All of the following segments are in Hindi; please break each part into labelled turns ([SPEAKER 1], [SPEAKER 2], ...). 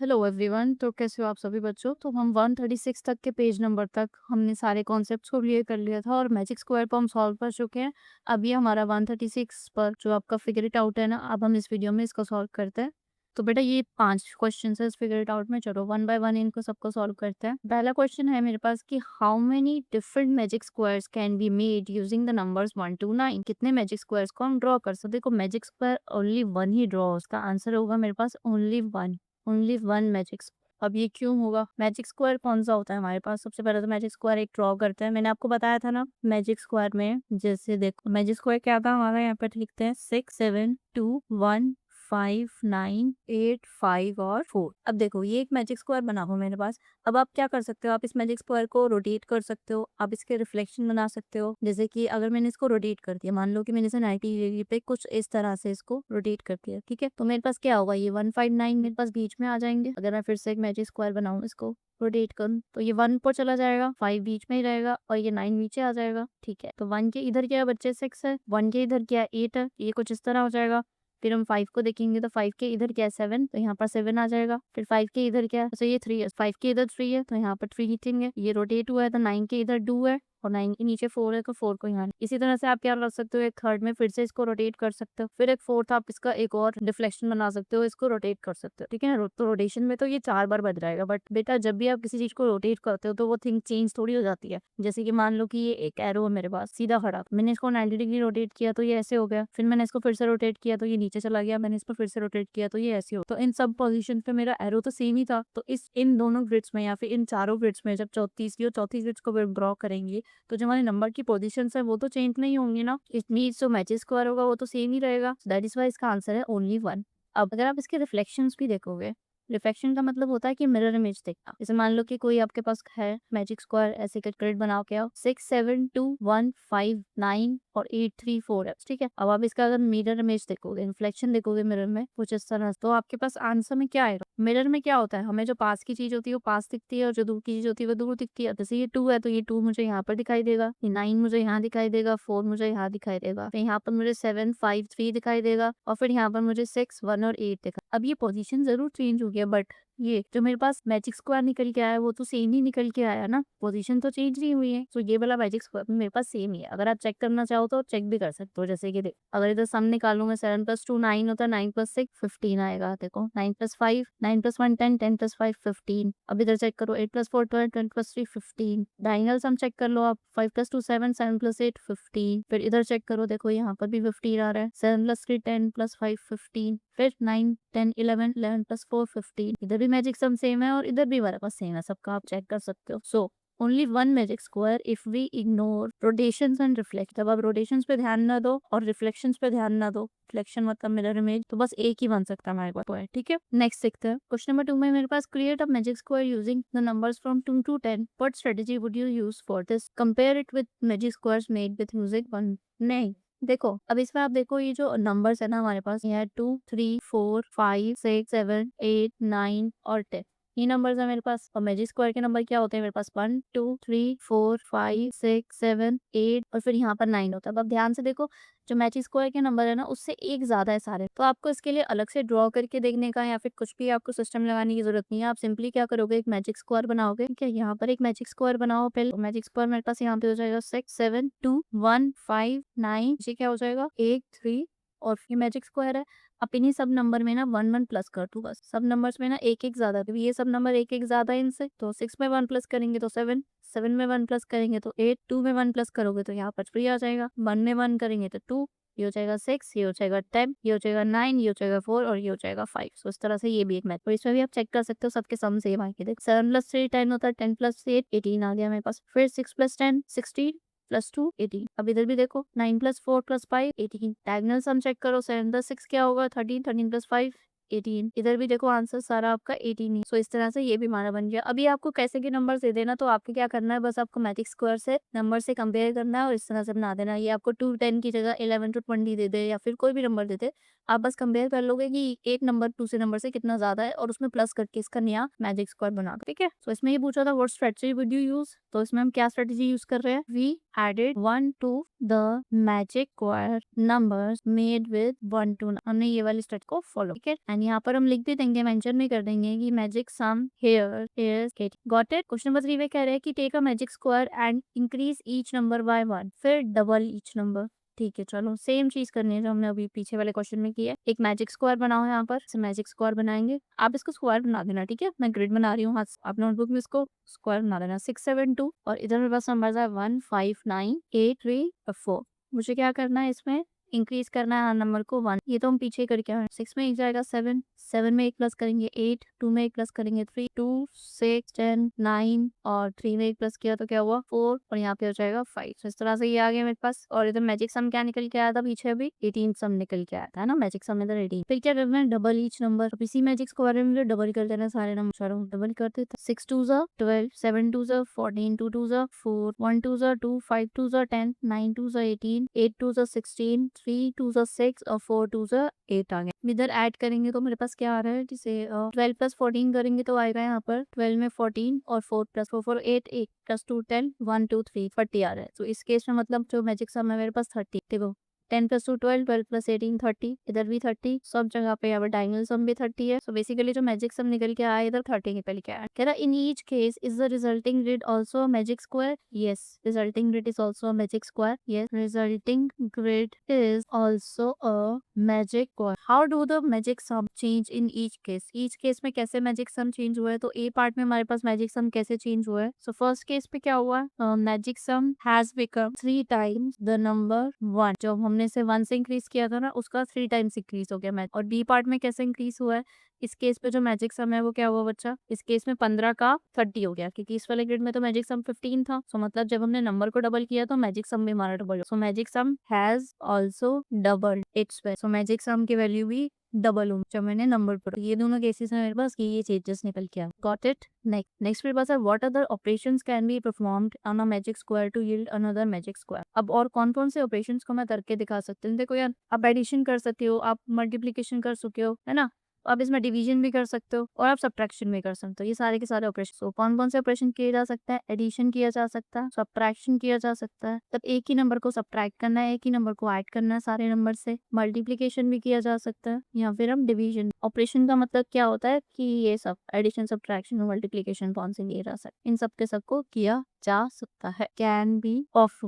[SPEAKER 1] Hello everyone. तो कैसे हो आप सभी बच्चों। तो हम 136 तक के पेज नंबर तक हमने सारे कॉन्सेप्ट्स को क्लियर कर लिया था और मैजिक स्क्वायर को हम सॉल्व कर चुके हैं। अब ये हमारा 136 पर जो आपका फिगर इट आउट है ना, अब हम इस वीडियो में इसको सॉल्व करते हैं। तो बेटा ये 5 क्वेश्चन है इस फिगर इट आउट में। चलो वन बाय वन इनको सबको सॉल्व करते हैं। पहला क्वेश्चन है मेरे पास कि how many different magic squares can be made using the numbers 1 to 9। कितने मैजिक स्क्वायर्स को हम ड्रॉ कर सकते। देखो मैजिक स्क्वायर ओनली वन ही ड्रॉ, उसका आंसर होगा मेरे पास ओनली वन मैजिक। अब ये क्यों होगा? मैजिक स्क्वायर कौन सा होता है हमारे पास? सबसे पहले तो मैजिक स्क्वायर एक ड्रॉ करते हैं। मैंने आपको बताया था ना मैजिक स्क्वायर में, जैसे देखो मैजिक स्क्वायर क्या था हमारा, यहाँ पे लिखते हैं 6 7 2 1 5 9 8 5 और 4। अब देखो ये एक मैजिक स्क्वायर बना हुआ मेरे पास। अब आप क्या कर सकते हो, आप इस मैजिक स्क्वायर को रोटेट कर सकते हो, आप इसके रिफ्लेक्शन बना सकते हो। जैसे कि अगर मैंने इसको रोटेट कर दिया, मान लो कि मैंने इसे 90 डिग्री पे कुछ इस तरह से इसको रोटेट कर दिया, ठीक है, तो मेरे पास क्या होगा, ये 159 मेरे पास बीच में आ जाएंगे। अगर मैं फिर से एक मैजिक स्क्वायर बनाऊं, इसको रोटेट करूं, तो ये 1 पर चला जाएगा, 5 बीच में ही रहेगा और ये 9 नीचे आ जाएगा। ठीक है, तो 1 के इधर क्या है बच्चे, 6 है। 1 के इधर क्या है, 8 है। ये कुछ इस तरह हो जाएगा। फिर हम 5 को देखेंगे तो 5 के इधर क्या है, 7, तो यहाँ पर 7 आ जाएगा। फिर 5 के इधर क्या है, तो ये 3 है। 5 के इधर 3 है तो यहाँ पर 3 लिखेंगे। ये रोटेट हुआ है तो 9 के इधर 2 है और 9 के नीचे 4 है तो 4 को यहाँ। इसी तरह से आप क्या कर सकते हो, एक थर्ड में फिर से इसको रोटेट कर सकते हो। फिर एक फोर्थ आप इसका एक और डिफ्लेक्शन बना सकते हो, इसको रोटेट कर सकते हो। ठीक है ना। तो रोटेशन में तो ये 4 बार बज जाएगा, बट बेटा जब भी आप किसी चीज को रोटेट करते हो तो वो थिंग चेंज थोड़ी हो जाती है। जैसे कि मान लो कि ये एक एरो है मेरे पास सीधा खड़ा, मैंने इसको 90 डिग्री रोटेट किया तो ये ऐसे हो गया। फिर मैंने इसको फिर से रोटेट किया तो ये नीचे चला गया। मैंने इसको फिर से रोटेट किया तो ये ऐसे हो। तो इन सब पोजीशन पे मेरा एरो तो सेम ही था। तो इन दोनों ग्रिड्स में या फिर इन चारों ग्रिड्स में जब चौथी ग्रिड्स को ड्रॉ करेंगे तो जो हमारे नंबर की पोजीशंस है वो तो चेंज नहीं होंगी ना। इट मींस जो मैजिक स्क्वायर होगा वो तो सेम ही रहेगा। दैट इज व्हाई इसका आंसर है ओनली वन। अब अगर आप इसके रिफ्लेक्शंस भी देखोगे, रिफ्लेक्शन का मतलब होता है कि मिरर इमेज देखना। जैसे मान लो कि कोई आपके पास है मैजिक स्क्वायर, ऐसे ग्रिड बनाओ क्या 6 7 2 1 5 9 और 8 3 4 है, ठीक है। अब आप इसका अगर मिरर इमेज देखोगे, रिफ्लेक्शन देखोगे मिरर में कुछ इस तरह, तो आपके पास आंसर में क्या आएगा। मिरर में क्या होता है, हमें जो पास की चीज होती है वो पास दिखती है और जो दूर की चीज होती है वो दूर दिखती है। जैसे ये 2 है तो ये 2 मुझे यहाँ पर दिखाई देगा, ये 9 मुझे यहाँ दिखाई देगा, 4 मुझे यहाँ दिखाई देगा, फिर यहाँ पर मुझे 7 5 3 दिखाई देगा और फिर यहाँ पर मुझे 6 1 और 8 दिखा। अब ये पोजीशन जरूर चेंज हो गया, बट ये जो मेरे पास मैजिक स्क्वायर निकल के आया वो तो सेम ही निकल के आया ना, पोजीशन तो चेंज नहीं हुई है। तो ये वाला मैजिक स्क्वायर मेरे पास सेम ही है। अगर आप चेक करना चाहो तो चेक भी कर सकते हो। जैसे कि अगर इधर सम निकालूंगा 7 + 2 9 होता है, 9 + 6 15 आएगा। देखो 9 + 5 9 + 1 10 10 + 5 15। अब इधर चेक करो 8 + 4 12 12 + 3 15। डायगोनल सम चेक कर लो आप, 5 + 2 7 7 + 8 15। फिर इधर चेक करो, देखो यहाँ पर भी 15 आ रहा है। 7 + 3 10 + 5 15। फिर 9 10 11 11 + 4 15। इधर भी मैजिक सम सेम है और इधर भी हमारे पास सेम है, सबका आप चेक कर सकते हो। So only one magic square if we ignore rotations and reflect. जब आप रोटेशंस पे ध्यान ना दो और रिफ्लेक्शंस पे ध्यान ना दो, रिफ्लेक्शन मतलब मिरर इमेज, तो बस एक ही बन सकता है हमारे पास। ठीक है, नेक्स्ट देखते हैं। क्वेश्चन नंबर 2 में मेरे पास create a magic square using the numbers from 2 to 10। What strategy would you use for this? Compare it with magic squares made with using one. नहीं, देखो अब इसमें आप देखो ये जो नंबर्स है ना हमारे पास, ये है 2 3 4 5 6 7 8 9 और 10। ये नंबर्स है मेरे पास। और मैजिक स्क्वायर के नंबर क्या होते हैं मेरे पास, 1 2 3 4 5 6 7 8 और फिर यहाँ पर 9 होता है। अब आप ध्यान से देखो, जो मैजिक स्क्वायर के नंबर है ना उससे एक ज्यादा है सारे। तो आपको इसके लिए अलग से ड्रॉ करके देखने का या फिर कुछ भी आपको सिस्टम लगाने की जरूरत नहीं है। आप सिंपली क्या करोगे, एक मैजिक स्क्वायर बनाओगे। ठीक है, यहाँ पर एक मैजिक स्क्वायर बनाओ पहले। मैजिक स्क्वायर मेरे पास यहाँ पे हो जाएगा 6 7 2 1 5 9। ये क्या हो जाएगा 8 3 और ये मैजिक स्क्वायर है। अब इन्हीं सब नंबर में ना 1 1 प्लस कर दो बस। सब नंबर्स में ना एक एक ज्यादा, क्योंकि ये सब नंबर एक एक ज्यादा है इनसे। तो 6 में 1 प्लस करेंगे तो 7, 7 में 1 प्लस करेंगे तो 8, 2 में 1 प्लस करोगे तो यहाँ पर 3 आ जाएगा, 1 में 1 करेंगे तो 2, ये हो जाएगा 6, ये हो जाएगा 10, ये हो जाएगा 9, ये हो जाएगा 4 और ये हो जाएगा 5। तो इस तरह से ये भी एक मैथ। तो इसमें भी आप चेक कर सकते हो, सबके सम सेम आएंगे। देख 7 + 3 10 होता है, 10 + 8 18 आ गया मेरे पास। फिर 6 + 10 16 +2 18। अब इधर भी देखो 9 + 4 + 5 18। डायगोनल सम चेक करो, 7 + 6 क्या होगा 13, 13 + 5 18। इधर भी देखो आंसर सारा आपका 18 ही। सो इस तरह से ये भी हमारा बन गया। अभी आपको कैसे के नंबर दे देना, तो आपको क्या करना है, बस आपको मैजिक स्क्वायर से नंबर से कंपेयर करना है और इस तरह से बना देना। ये आपको 2 10 की जगह 11 to 20 दे दे या फिर कोई भी नंबर दे दे, आप बस कंपेयर कर लोगे कि एक नंबर दूसरे नंबर से कितना ज्यादा है और उसमें प्लस करके इसका नया मैजिक स्क्वायर बना दो। ठीक है, तो इसमें ये पूछा था what strategy would you use. तो इसमें हम क्या स्ट्रेटजी यूज कर रहे हैं, we added 1 to the magic square numbers made with 1 to 9। हमने ये वाली स्टेप को फॉलो, ठीक है। एंड यहाँ पर हम लिख भी देंगे, मेंशन भी कर देंगे कि magic sum here is 8। Got it? Question number 3 में कह रहे हैं कि take a magic square and increase each number by 1, फिर डबल ईच नंबर। ठीक है, चलो सेम चीज करनी है जो हमने अभी पीछे वाले क्वेश्चन में की है। एक मैजिक स्क्वायर बनाओ, यहाँ पर मैजिक स्क्वायर बनाएंगे। आप इसको स्क्वायर बना देना, ठीक है? मैं ग्रिड बना रही हूँ, हाथ आप नोटबुक में इसको स्क्वायर बना देना। 6 7 2 और इधर मेरे पास नंबर है 1 5 9 8 3 और 4। मुझे क्या करना है, इसमें इंक्रीज करना है हर नंबर को 1। ये तो हम पीछे करके आए। 6 में एक जाएगा 7, 7 में एक प्लस करेंगे 8, 2 में एक प्लस करेंगे 3, 2 6 10 9 और 3 में एक प्लस किया तो क्या हुआ 4 और यहाँ पे हो जाएगा 5। तो इस तरह से ये आ गया मेरे पास। और इधर मैजिक सम क्या निकल के आया था पीछे, अभी 18 सम निकल के आया था, है ना? मैजिक सम इधर 18। फिर क्या करना है, डबल ईच नंबर। अब इसी मैजिक स्क्वायर में डबल कर देना सारे नंबर, चलो डबल करते थे। 6 2 12, 7 2 14, 2 2 4, 1 2 2, 5 2 10, 9 2 18, 8 2 16, 3 2 6 और 4 2 8 आ गए। इधर ऐड करेंगे तो मेरे पास क्या आ रहा है, जिसे 12 प्लस 14 करेंगे तो आएगा यहाँ पर 12 में 14 और 4 प्लस 4 4 8 8 प्लस 2 10 1 2 3 30 आ रहा है। तो इस केस में मतलब जो मैजिक सम है मेरे पास 30। देखो 10 प्लस 2 12, 12 प्लस 18 30, इधर भी 30, सब जगह पे यहाँ पर डायगोनल सम भी 30 है। सो बेसिकली जो मैजिक सम निकल के आया इधर 30 निकल के आया। कह रहा in each case is the resulting grid also magic square? Yes, resulting grid is also a magic square. Yes, resulting grid is also a magic square. How do the magic sum change in each case? Each case में कैसे मैजिक सम चेंज हुआ है? तो ए पार्ट में हमारे पास मैजिक सम कैसे चेंज हुआ है? सो फर्स्ट केस पे क्या हुआ? Magic sum has become 3 times the number 1। जब हमने से 1 से इंक्रीज किया था ना, उसका 3 टाइम्स इंक्रीज हो गया। और बी पार्ट में कैसे इंक्रीज हुआ है? इस केस पे जो मैजिक सम है वो क्या हुआ बच्चा? इस केस में 15 का 30 हो गया, क्योंकि इस वाले ग्रिड में तो मैजिक सम 15 था। सो मतलब जब हमने नंबर को डबल किया तो मैजिक सम भी हमारा double. So magic sum has also double its value. So magic sum की वैल्यू भी डबल हो जब मैंने नंबर पर। ये दोनों केसेस में मेरे पास ये चेंजेस निकल के आए। Got it? नेक्स्ट मेरे पास है what other operations can be performed on a magic square to yield another magic square? अब और कौन कौन से ऑपरेशंस को मैं करके दिखा सकती हूँ? देखो यार, आप एडिशन कर सकते हो, आप मल्टीप्लीकेशन कर सकते हो, है ना? आप इसमें डिवीजन भी कर सकते हो और आप सब्ट्रैक्शन भी कर सकते हो। ये सारे के सारे ऑपरेशन। तो कौन कौन से ऑपरेशन किए जा सकता है? एडिशन किया जा सकता है, सब्ट्रैक्शन किया जा सकता है, तब एक ही नंबर को सब्ट्रैक्ट करना है, एक ही नंबर को ऐड करना है सारे नंबर से। मल्टीप्लिकेशन भी किया जा सकता है, या फिर हम डिवीजन। ऑपरेशन का मतलब क्या होता है कि ये सब एडिशन, सब्ट्रैक्शन और मल्टीप्लिकेशन कौन से किए जा सकते, इन सब के सबको किया जा सकता है। Can be of.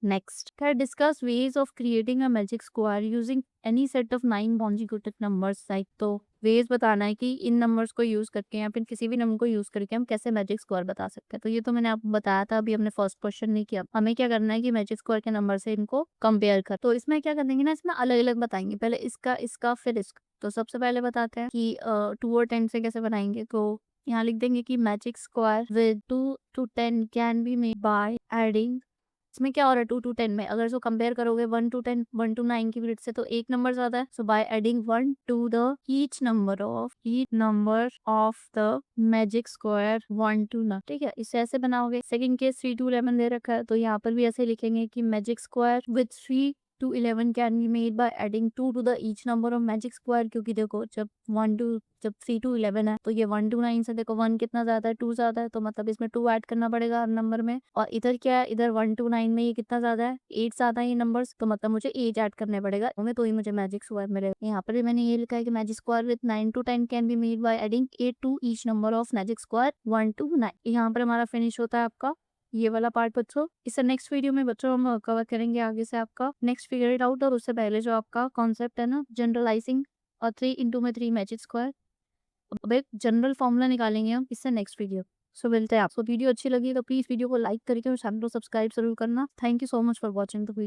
[SPEAKER 1] Next, can discuss ways of creating a magic square using any set of 9 consecutive numbers like। तो वेज बताना है कि इन नंबर्स को यूज करके या फिर किसी भी नंबर को यूज करके हम कैसे मैजिक स्क्वायर बता सकते हैं। तो ये तो मैंने आपको बताया था, अभी हमने फर्स्ट क्वेश्चन नहीं किया। हमें क्या करना है कि मैजिक स्क्वायर के नंबर से इनको कंपेयर कर। तो इसमें क्या करेंगे ना, इसमें अलग अलग बताएंगे, पहले इसका इसका फिर इसका। तो सबसे पहले बताते हैं कि 2 और 10 से कैसे बनाएंगे। तो यहाँ लिख देंगे कि magic square with 2 to 10 can be made by adding. इसमें क्या हो रहा है 2 to 10 में, अगर इसको कंपेयर करोगे 1 to 10, 1 to 9 की ग्रिड से, तो एक नंबर ज्यादा है। So by adding 1 to the each number of the magic square 1 to 9। ठीक है, इसे ऐसे बनाओगे। सेकंड केस 3 to 11 दे रखा है, तो यहाँ पर भी ऐसे लिखेंगे कि magic square with 3 to 11 can be made by adding 2 to the each number of magic square. क्योंकि देखो जब 3 to 11 है तो ये 1 to 9 से देखो 1 कितना ज्यादा है, 2 ज्यादा है, तो मतलब इसमें 2 ऐड करना पड़ेगा हर नंबर में। और इधर क्या है, इधर 1 to 9 में ये कितना ज्यादा है, 8 ज्यादा है ये नंबर्स, तो मतलब मुझे 8 ऐड करने पड़ेगा तो ही मुझे मैजिक स्क्वायर मिलेगा। यहाँ पर भी मैंने ये लिखा है कि magic square with 9 to 10 can be made by adding 8 to each number of magic square 1 to 9। यहाँ पर हमारा फिनिश होता है आपका ये वाला पार्ट बच्चों। इससे नेक्स्ट वीडियो में बच्चों हम कवर करेंगे आगे से आपका नेक्स्ट फिगर इट आउट। और उससे पहले जो आपका कॉन्सेप्ट है ना, जनरलाइजिंग और 3 into में 3 मैजिक स्क्वायर, अब एक जनरल फॉर्मूला निकालेंगे हम इससे नेक्स्ट वीडियो। सो मिलते हैं आपको। वीडियो अच्छी लगी तो प्लीज वीडियो को लाइक करके और चैनल को सब्सक्राइब जरूर करना। Thank you so much for watching the video.